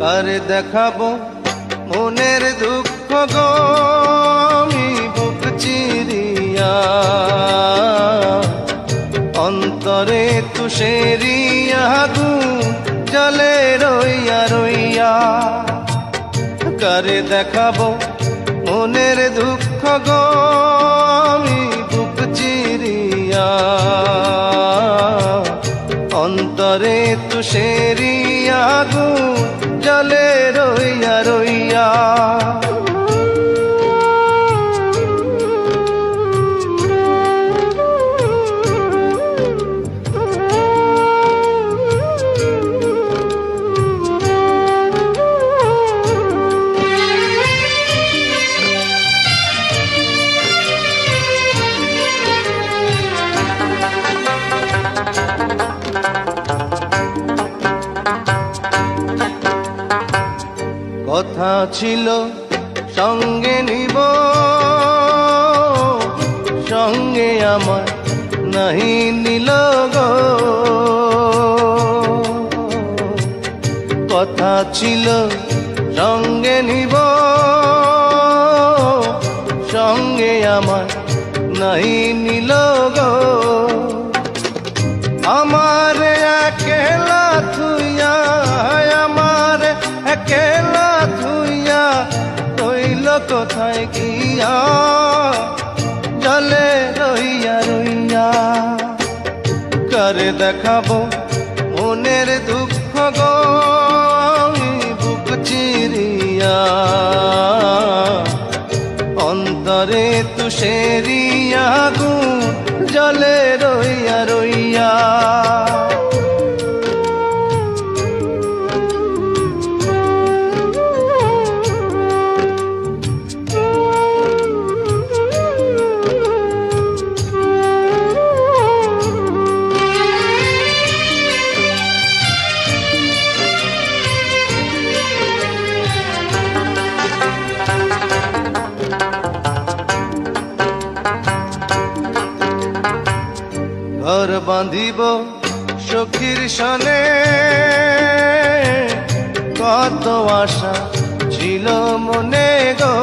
কারে দেখাবো মনের দুঃখ গো আমি বুক চিরিয়া, অন্তরে তুষেরিয়া আগুন জ্বলে রইয়া রইয়া। কারে দেখাবো মনের দুঃখ গো আমি বুক চিরিয়া, অন্তরে তুষেরিয়া আগুন জ্বলে রইয়া রইয়া। কথা ছিল সঙ্গে নিব, সঙ্গে আমার নাহি নিল গো। কথা ছিল সঙ্গে নিব, সঙ্গে আমার নাহি নিল গো। আমার একলা থুইয়া, আমার একলা থুইয়া রইল কোথায় গিয়া, জলে রইয়া রইয়া। কারে দেখাবো মনের দুঃখ গো আমি বুক চিরিয়া, অন্তরে তুষেরিয়া আগুন জলে রইয়া রইয়া। ঘর বাঁধিব সখীর সনে, কত আশা ছিল মনে গো।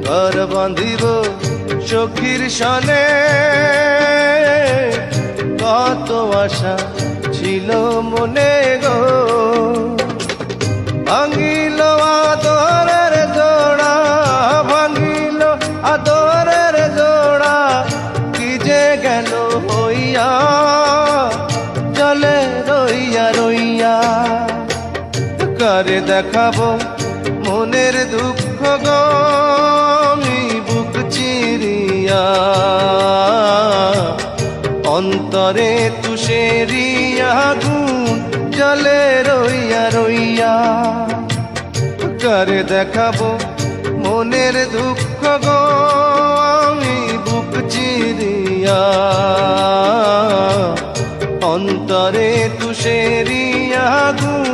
ঘর বাঁধিব সখীর সনে, কত আশা ছিল মনে গো। ভাঙিল আদরের জোড়া, ভাঙিল আদরের জোড়া, কি যে গেল হইয়া, জলে রইয়া রইয়া। কারে দেখাবো মনের দুঃখ গো আমি বুক চিরিয়া, অন্তরে তুষেরিয়া আগুন জলে রইয়া রইয়া। কারে দেখাবো মনের দুঃখ গো আমি বুক চিরিয়া, অন্তরে তুষেরিয়া আগুন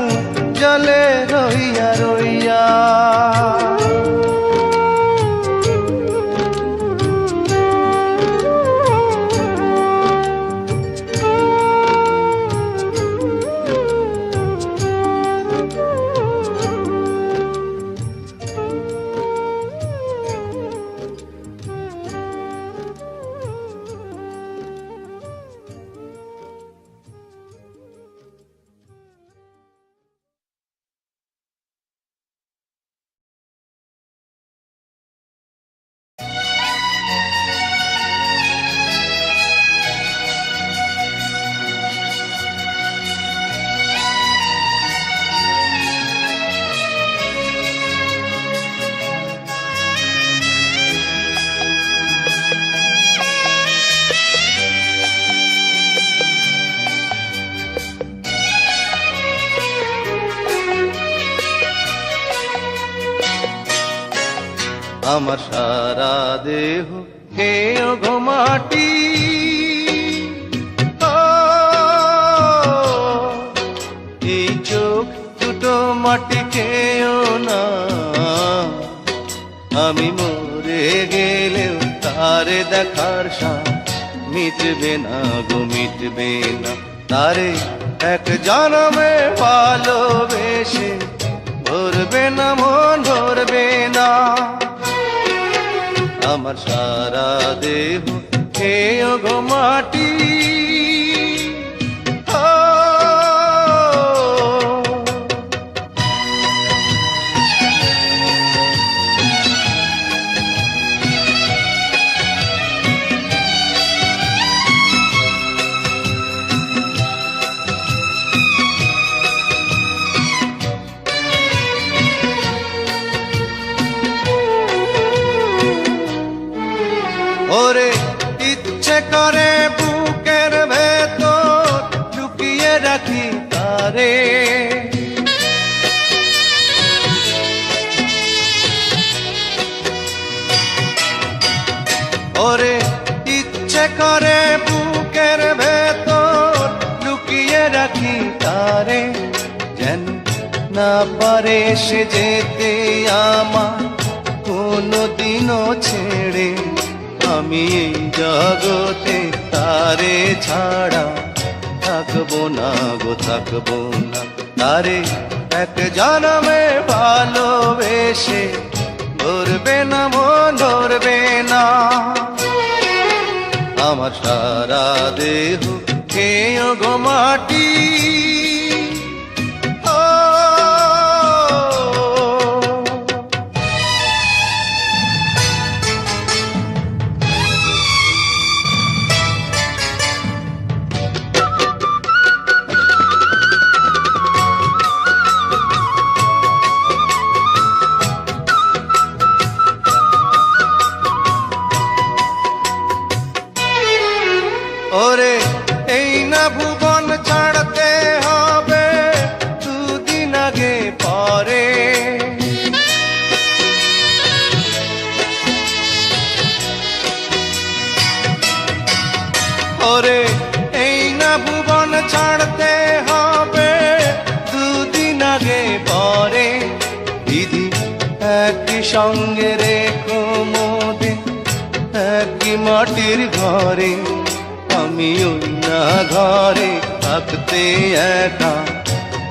জলে রইয়া রইয়া। আমার সারা দেহ খেয়ে গো মাটি। এই চোখ দুটো মাটি খেয়েও না, আমি মরে গেলেও তারে দেখার সাথ মিটবে না গো, মিটবে না। তারে এক জনমে ভালোবেসে ভরবে না মন, ভরবে না। আমার সারা দেহ খেয়ে গো মাটি। ওরে ইচ্ছে করে বুকের ভেতর লুকিয়ে রাখি তারে, ওরে ইচ্ছে করে বুকের ভেতর লুকিয়ে রাখি তারে। যেন না পারে সে যেতে আমার কোনদিনও ছেড়ে, আমি এই জগতে তারে ছাড়া থাকবো না গো, থাকবো না। তারে এক জনমে ভালোবেসে ধরবে না মন, ধরবে না। আমার সারা দেহ খেয়ে গো মাটি। ওরে এই না ভুবন ছাড়তে হবে দুদিন আগে পরে, ওরে এই না ভুবন ছাড়তে হবে দুদিন আগে পরে। দিদি একই সঙ্গে রেখো মোদের একই মাটির ঘরে, আমি ওই না ঘরে থাকতে একা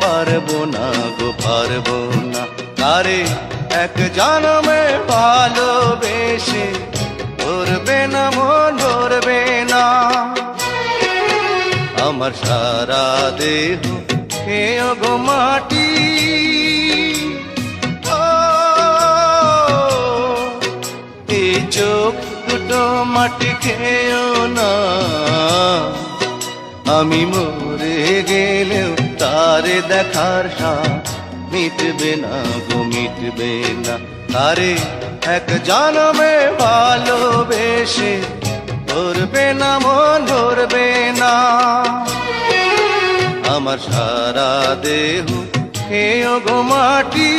পারবো না গো, পারবো না। তারে এক জনমে ভালোবেসে ধরবে না মন, ধরবে না। আমার সারা দেহ খেয়ে গো মাটি। এই চোখ দুটো মাটি খেয়েও না, আমি মরে গেলেও তারে দেখার সাথ মিটবে না গো, মিটবে না। তারে এক জনমে ভালোবেসে ধরবে না মন, ধরবে না। আমার সারা দেহ খেয়ে গো মাটি।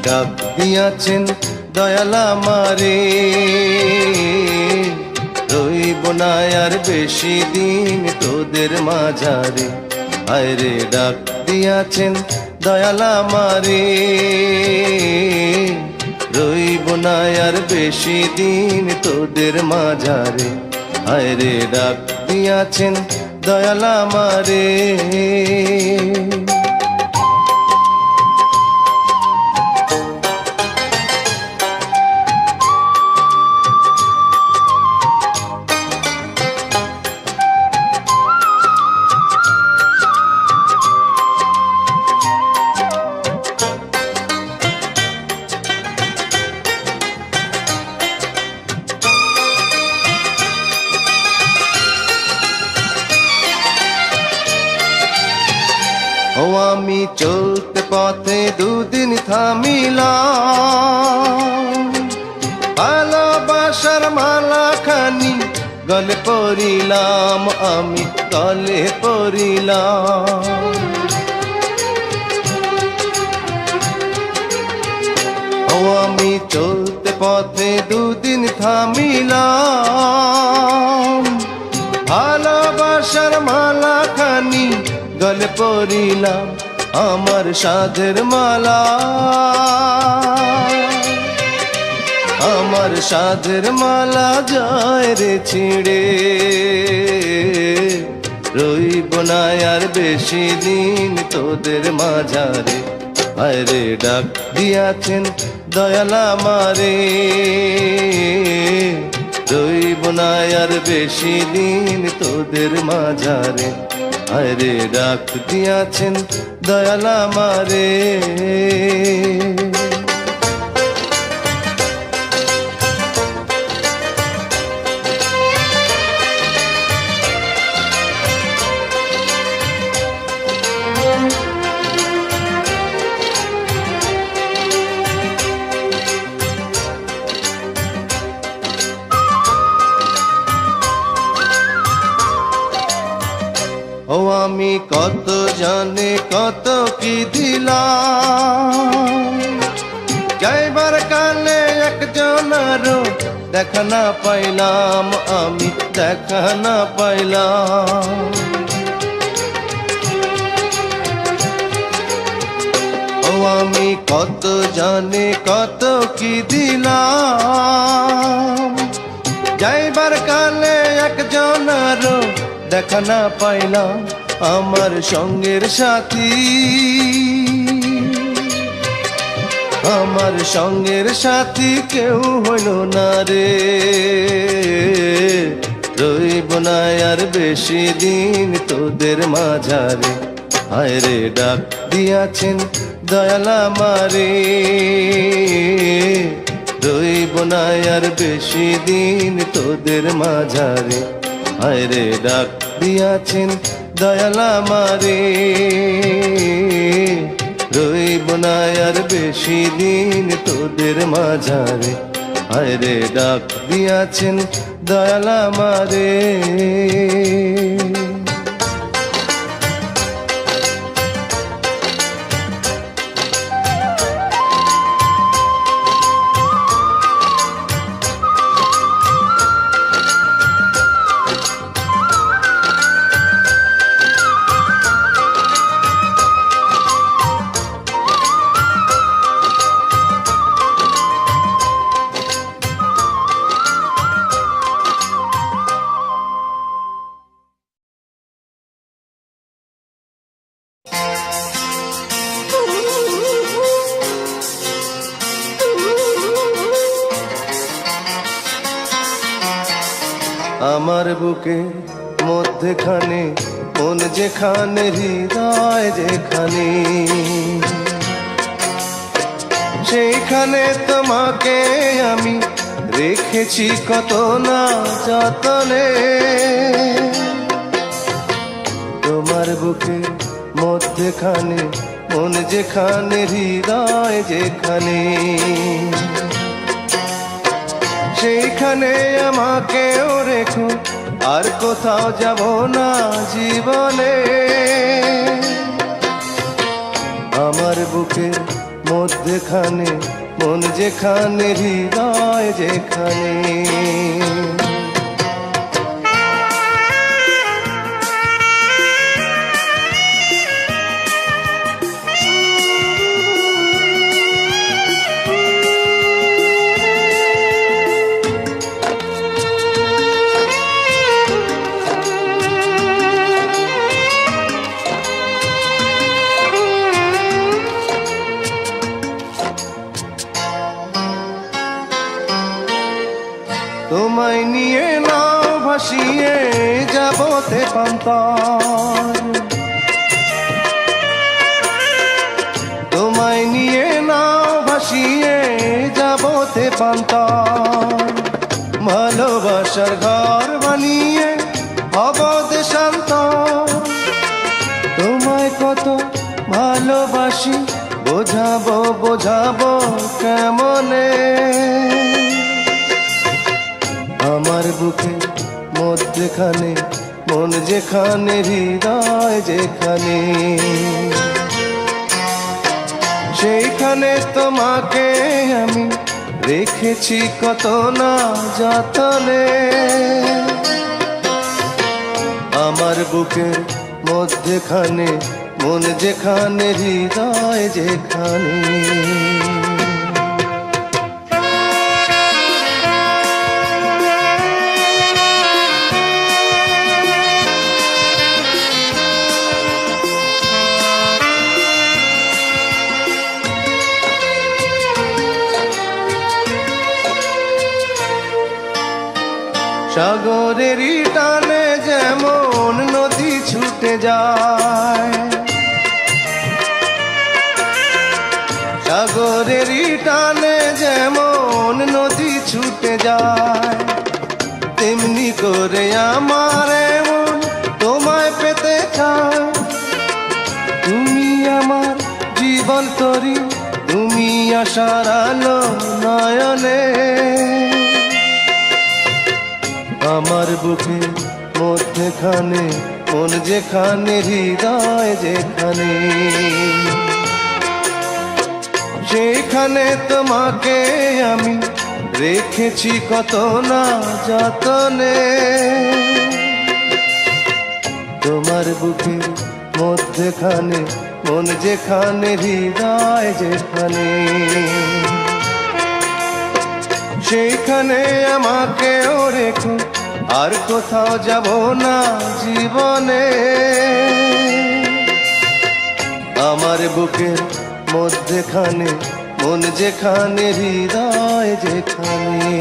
ডাক দিয়াছেন দয়াল আমারে, রইব না আর বেশি দিন তোদের মাঝারে। হায় রে ডাক দিয়াছেন দয়াল আমারে, রইব না আর বেশি দিন তোদের মাঝারে। হায় রে ডাক দিয়াছেন দয়াল আমারে। ও আমি চলতে পথে দুদিন থামিলাম, ভালোবাসার মালা খানি গলে পরিলাম, আমি গলে পরিলাম। ও আমি চলতে পথে দুদিন থামিলাম, ভালোবাসার মালা খানি গলে পরিলাম, আমার সাধের মালা, আমার সাধের মালা যায় রে ছিঁড়ে, রইব না আর বেশি দিন তোদের মাঝারে। আরে ডাক দিয়াছেন দয়াল আমারে, রইব না আর বেশি দিন তোদের মাঝারে। আরে ডাক দিয়াছেন দয়াল আমারে। ও আমি কত জানে কত কি দিলাম, যাইবার কালে একজনেরও দেখা না পাইলাম, আমি দেখা না পাইলাম। ও আমি কত জানে কত কি দিলাম, যাইবার কালে একজনেরও দেখা না পাইলাম, আমার সঙ্গের সাথী, আমার সঙ্গের সাথী কেউ হইল না রে, রইব না আর বেশি দিন তোদের মাঝারে। হায় রে ডাক দিয়াছেন দয়াল আমারে, রইব না আর বেশি দিন তোদের মাঝারে। হায় রে ডাক দিয়াছেন দয়াল আমারে, রইব না আর বেশি দিন তোদের মাঝারে। হায় রে ডাক দিয়াছেন দয়াল আমারে। আমার বুকে মধ্যখানে মন যেখানে, হৃদয় যেখানে, সেইখানে তোমাকে আমি রেখেছি কত না যতনে। তোমার বুকে মধ্যখানে মন যেখানে, হৃদয় যেখানে, সেইখানে আমাকেও রেখো, আর কোথাও যাব না জীবনে। আমার বুকের মধ্যখানে মন যেখানে, হৃদয় যেখানে। তোমায় নিয়ে নাও ভাসিয়ে যাবতে পান্তার, তোমায় নিয়ে নাও ভাসিয়ে যাবতে পান্তার। ভালোবাসার ঘর বানিয়ে হব দেশান্তর, তোমায় কত ভালোবাসি বোঝাবো বোঝাবো কেমনে আমার বুকে মধ্যখানে মন যেখানে হৃদয় যেখানে সেইখানে তোমাকে আমি রেখেছি কত না যতনে আমার বুকের মধ্যখানে মন যেখানে হৃদয় যেখানে সাগরেরই টানে যেমন নদী ছুটে যায় সাগরেরই টানে যেমন নদী ছুটে যায় তেমনি করে আমার এমন তোমায় পেতে চায় তুমি আমার জীবন তরি তুমি আশার আলো নয়নে আমার বুকে মধ্যখানে মন যেখানে হৃদয় যেখানে সেখানে তোমাকে আমি রেখেছি কত না যতনে তোমার বুকে মধ্যখানে মন যেখানে হৃদয় যেখানে সেইখানে আমাকেও রেখো আর কোথাও যাব না জীবনে আমার বুকের মধ্যখানে মন যেখানে হৃদয় যেখানে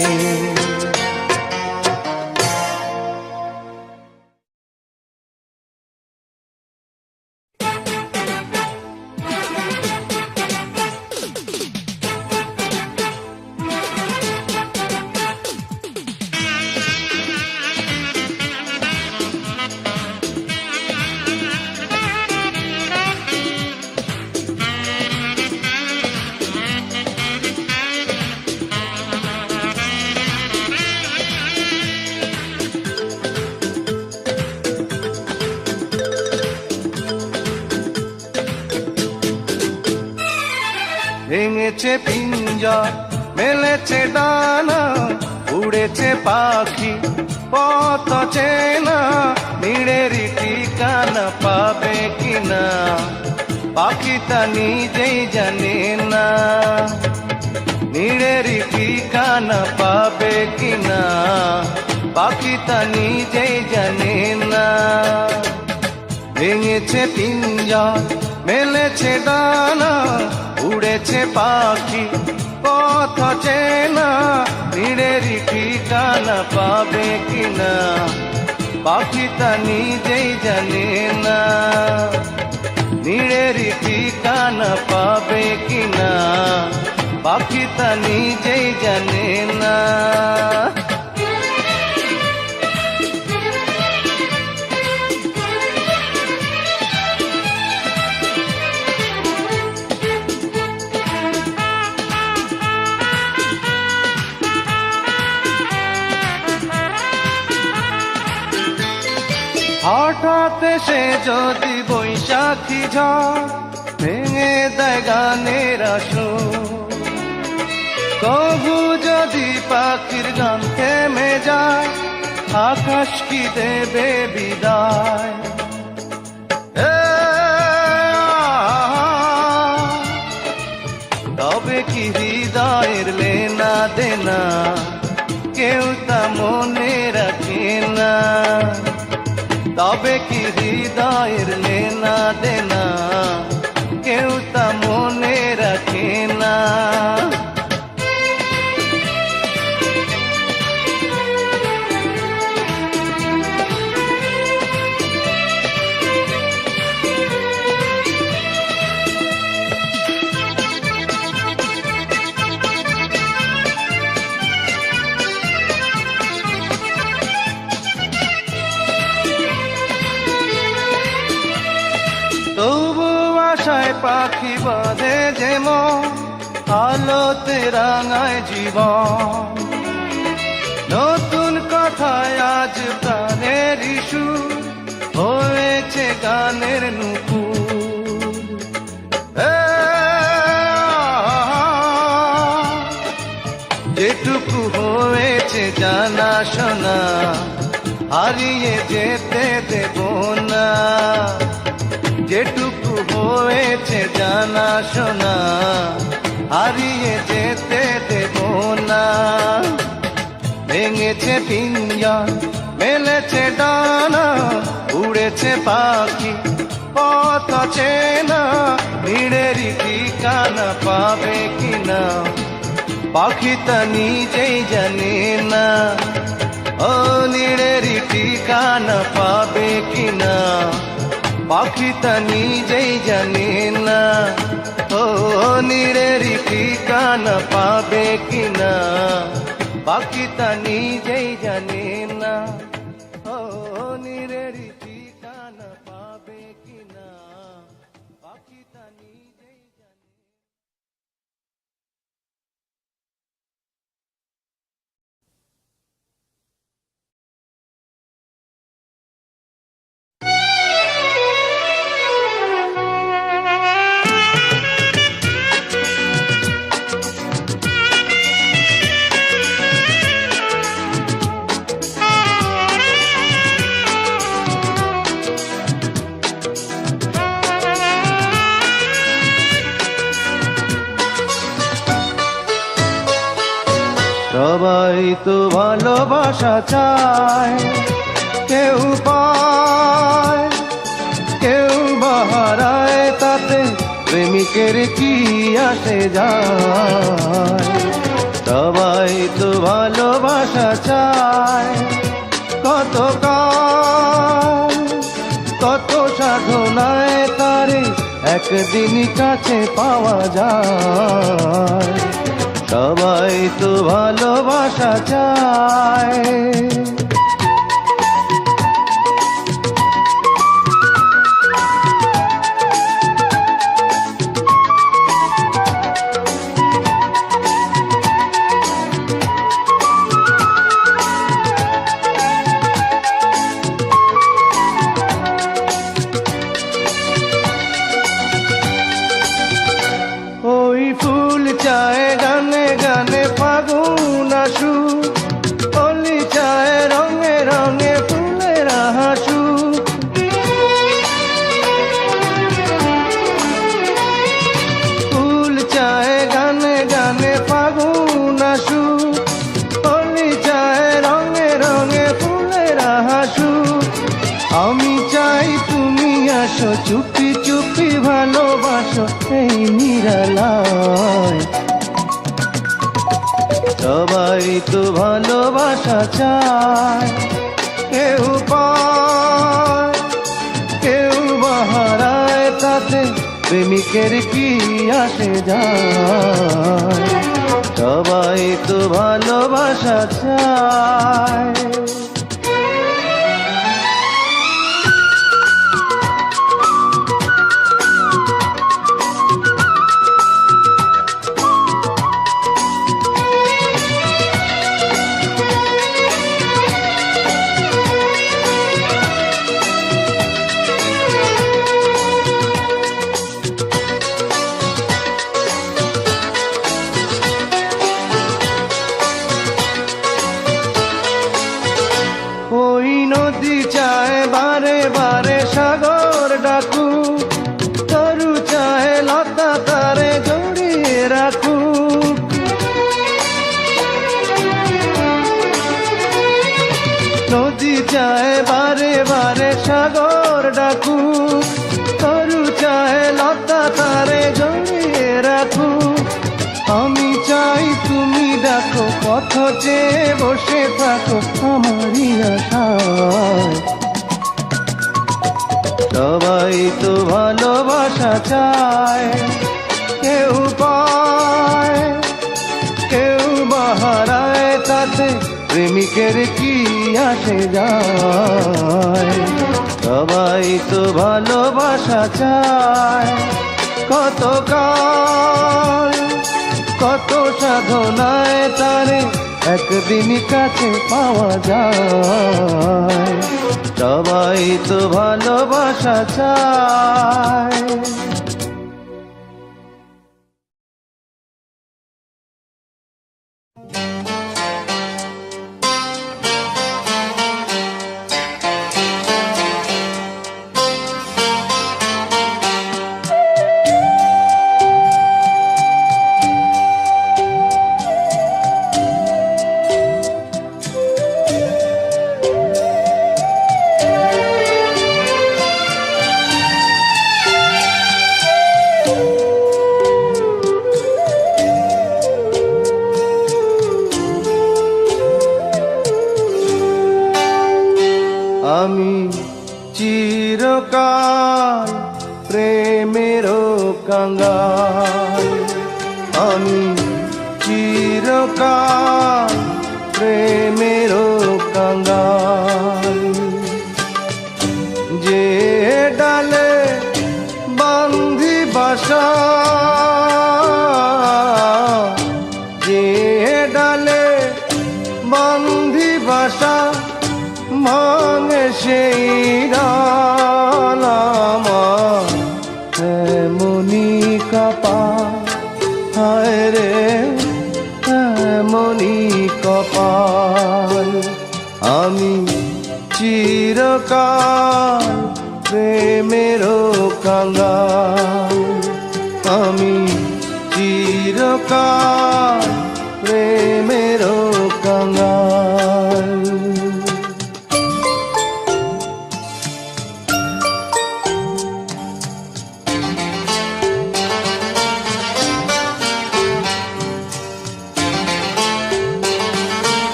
ভেঙেছে পিঞ্জর মেলেছে ডানা উড়েছে পাখি পথ চেনা নিড়েরই ঠিকানা পাবে কিনা পাখিটা নিজেই জানে না নিড়েরই ঠিকানা পাবে কিনা পাখিটা নিজেই জানে না ভেঙেছে পিঞ্জর মেলেছে ডানা উড়েছে পাখি পথ চেনা নিড়েরই ঠিকানা পাবে কিনা পাখিটা নিজেই জানে না নিড়েরই ঠিকানা পাবে কিনা পাখিটা নিজেই জানে না হঠাৎ সে যদি বৈশাখী ঝড় ভেঙে দেয় গানের আসর কবু যদি পাখির গান থেমে যায় আকাশ কি দেবে বিদায় তবে কি হৃদয়ের লেনা দেনা কেউ তা মনে রাখে না তবে কি হৃদয়ের লেনা দেনা কেউ তা মনে রাখে না তবু আশায় পাখি বাঁধে যেমন আলোতে রাঙায় জীবন। নতুন কথায় আজ প্রাণের সুর হয়েছে গানের নুপুর। যেটুকু হয়েছে জানা শোনা হারিয়ে যেতে দেব না। যেটুকু হয়েছে জানা শোনা হারিয়ে যেতে দেব না। ভেঙেছে পিঞ্জন মেলেছে ডানা উড়েছে পাখি পথ চেনা। ভিড়েরই ঠিকানা পাবে কিনা পাখি তা নিজেই জানে না। ও নীড়েরই ঠিকানা পাবে কিনা পাখি তা নিজেই জানে না। ও নীড়েরই ঠিকানা পাবে কিনা পাখি তা নিজেই জানে না। ও নীড়েরই ঠিকানা পাবে কিনা পাখি তা নিজেই জানে। সবাই তো ভালোবাসা চায়, কেউ পায় কেউ বাহারায়, তাতে প্রেমিকের কি আসে যায়। সবাই তো ভালোবাসা চায়, কত কাল কত সাধনায় তারে একদিন কাছে পাওয়া যায়। সবাই তো ভালোবাসা চায়। ওই ফুল চায় গানে গানে ফাগুন আসু, অলি চায় রঙে রঙে ফুলের হাসু। ফুল চায় গানে গানে ফাগুন আসু, অলি চায় রঙে রঙে ফুলের হাসু। আমি চাই তুমি আসো, চুপি চুপি ভালোবাসো এই নিরালায়। সবাই তো ভালোবাসা চায়, কেউ পায় কেউ বাহারায়, তাতে প্রেমিকের কি আসে যায়। সবাই তো ভালোবাসা চায়। ওই নদী চায় বারে বারে সাগর ডাকু, তরু চায় লতা তারে জড়িয়ে রাখু। নদী চায় বারে বারে সাগর ডাকু, তরু চায় লতা তারে জড়িয়ে রাখু। আমি চাই তুমি দেখো, পথ চেয়ে বসে থাকো আমারই আশায়। সবাই তো ভালোবাসা চায়, কেউ পায় কেউ বাহারায়, তাতে প্রেমিকের কি আসে যায়। সবাই তো ভালোবাসা চায়। কত কাল, কত সাধনায় তারে একদিন কাছে পাওয়া যায়। সবাই তো ভালোবাসা চায়। আমি চিরকাল প্রেমেরও কাঙ্গাল, আমি চিরকাল প্রেমেরও কাঙ্গাল। যে ডালে বান্ধি বাসা, যে ডালে বান্ধি বাসা, ভাঙে সেই ডাল আমার এমনি কপাল। হায় রে এমনি কপাল। আমি চিরকাল প্রেমেরও কাঙ্গাল, আমি চিরকাল প্রেমেরও কাঙ্গাল।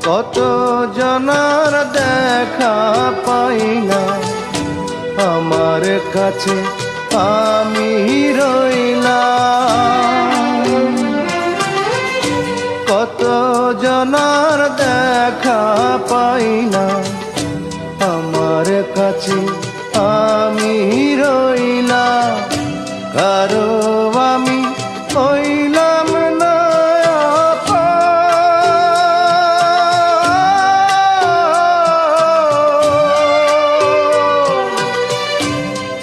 কত জনার দেখা পাই না, আমার কাছে আমি রইলাম। কত জনার দেখা পাই না, আমার কাছে আমি রইলাম। কারো আমি হইলাম না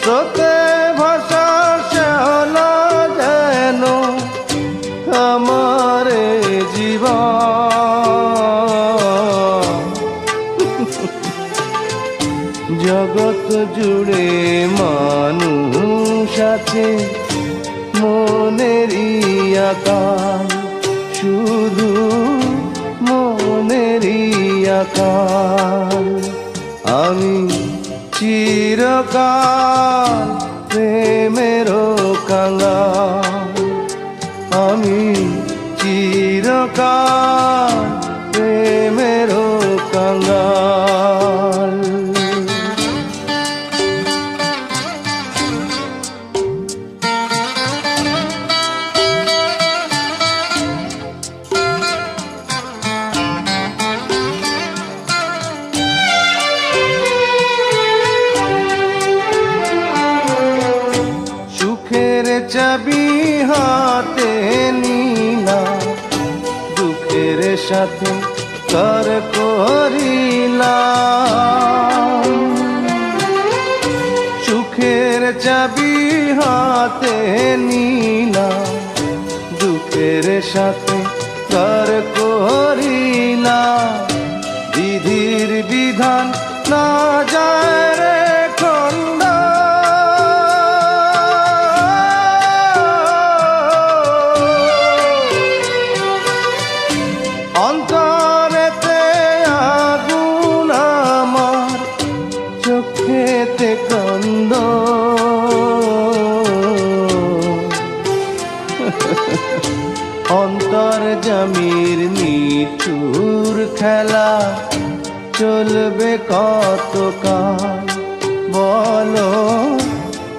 স্রোতে ভাষা শ্যাওলা যেন আমার জীবন। জগৎ জুড়ে মানুষ আছে মনেরই আকাল, শুধু মনেরই আকাল। আমি চিরকাল প্রেমেরও কাঙ্গাল, আমি চিরকাল প্রেমেরও কাঙ্গাল। সুখের চাবি হাতে নিলা, দুঃখের সাথে কর করিলাম। সুখের চাবি হাতে নিলা, দুঃখের সাথে কর করিলাম। বিধির বিধান না যায় রে খন্ডা, অন্তরেতে আগুন আমার, চোখেতে কান্দ। অন্তর্যামীর নিঠুর খেলা চলবে কতকাল, বলো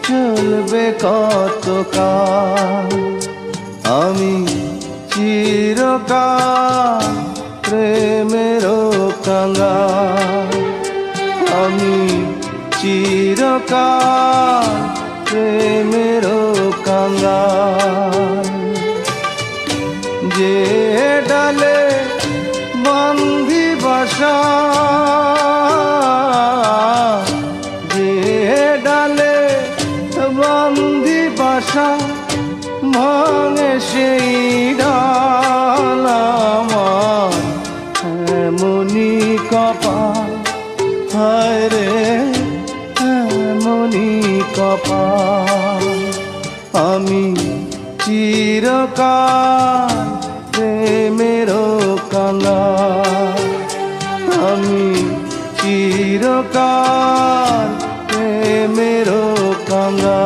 চলবে কতকাল। আমি চিরকাল প্রেমেরও কাঙ্গাল, চিরকাল প্রেমেরও কাঙ্গাল। যে ডালে বান্ধি বাসা, যে ডালে বান্ধি বাসা, ভাঙে সেই ডাল আমার এমনি কপাল। হায় রে এমনি কপাল, আমি চিরকাল প্রেমেরও কাঙ্গাল। আমি চিরকাল প্রেমেরও কাঙ্গাল।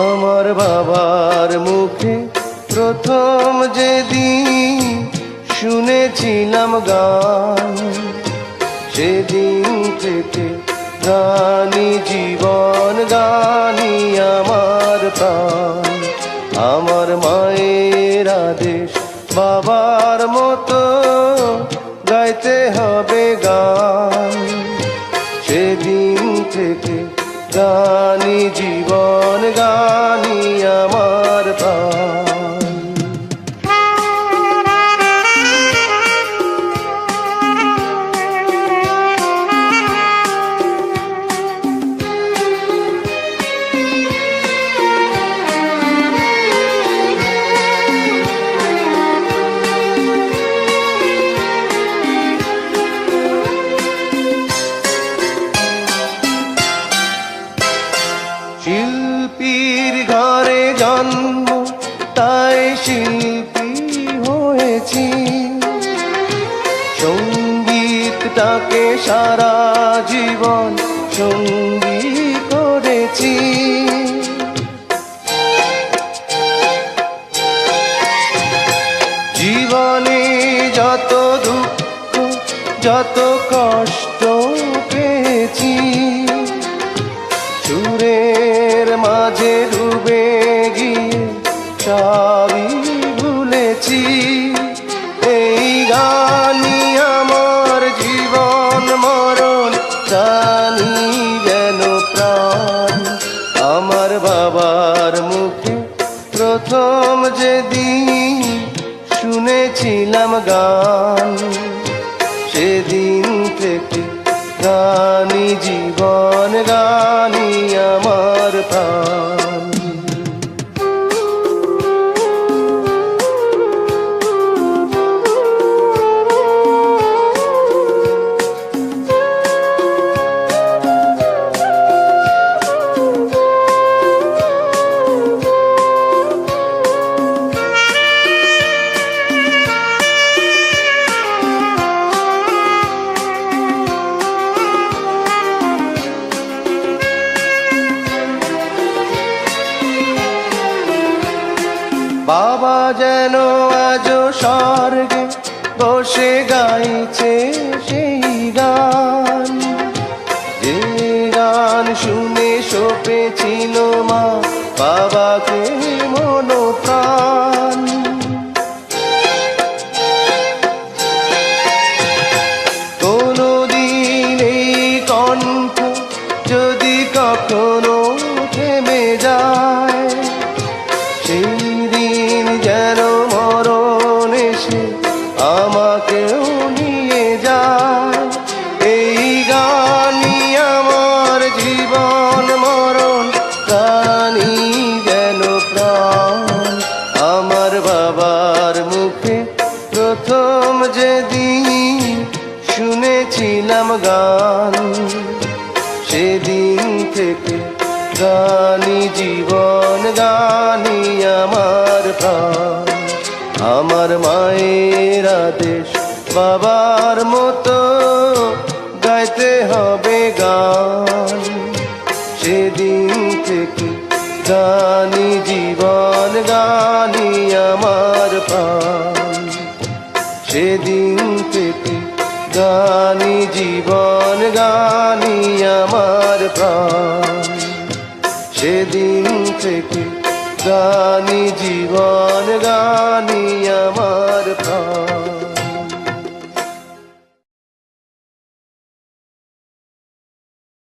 আমার বাবার মুখে প্রথম যেদিন শুনেছিলাম গান, সেদিন থেকে গানি জীবন, গানি আমার প্রাণ। আমার মায়ের আদেশ বাবার মতো গাইতে হবে গান, সেদিন থেকে গানি জীবন, গানি আমার প্রাণ। শিল্পীর ঘরে জন্ম, তাই শিল্পী হয়েছি। সঙ্গীতটাকে সারা জীবন সঙ্গী করেছি। জীবনে যত দুঃখ, যত কষ্ট পেয়েছি, সুরের মাঝে ডুবে গিয়ে সবই ভুলেছি। এই গানই আমার জীবন মরণ, জানি যেন প্রাণ। আমার বাবার মুখে প্রথম যেদিন শুনেছিলাম গান, সেদিন থেকে গানি জীবন, গানি আমার প্রাণ। বাবা যেন আজ স্বর্গে বসে গাইছে সেই গান, যে গান শুনে সপেছিল মা বাবাকে মন প্রাণ। কোনদিন এই কণ্ঠ যদি কখনো থেমে যায়, সেই দিন যেন মরণ এসে আমাকেও নিয়ে যায়। এই গানই আমার জীবন মরণ, গানই যেন প্রাণ। বাবার মতো গাইতে হবে গান। সেদিন থেকে গানি জীবন, গানি আমার প্রাণ। সেদিন থেকে গানি জীবন, গানি আমার প্রাণ। সেদিন থেকে গানি জীবন, গানি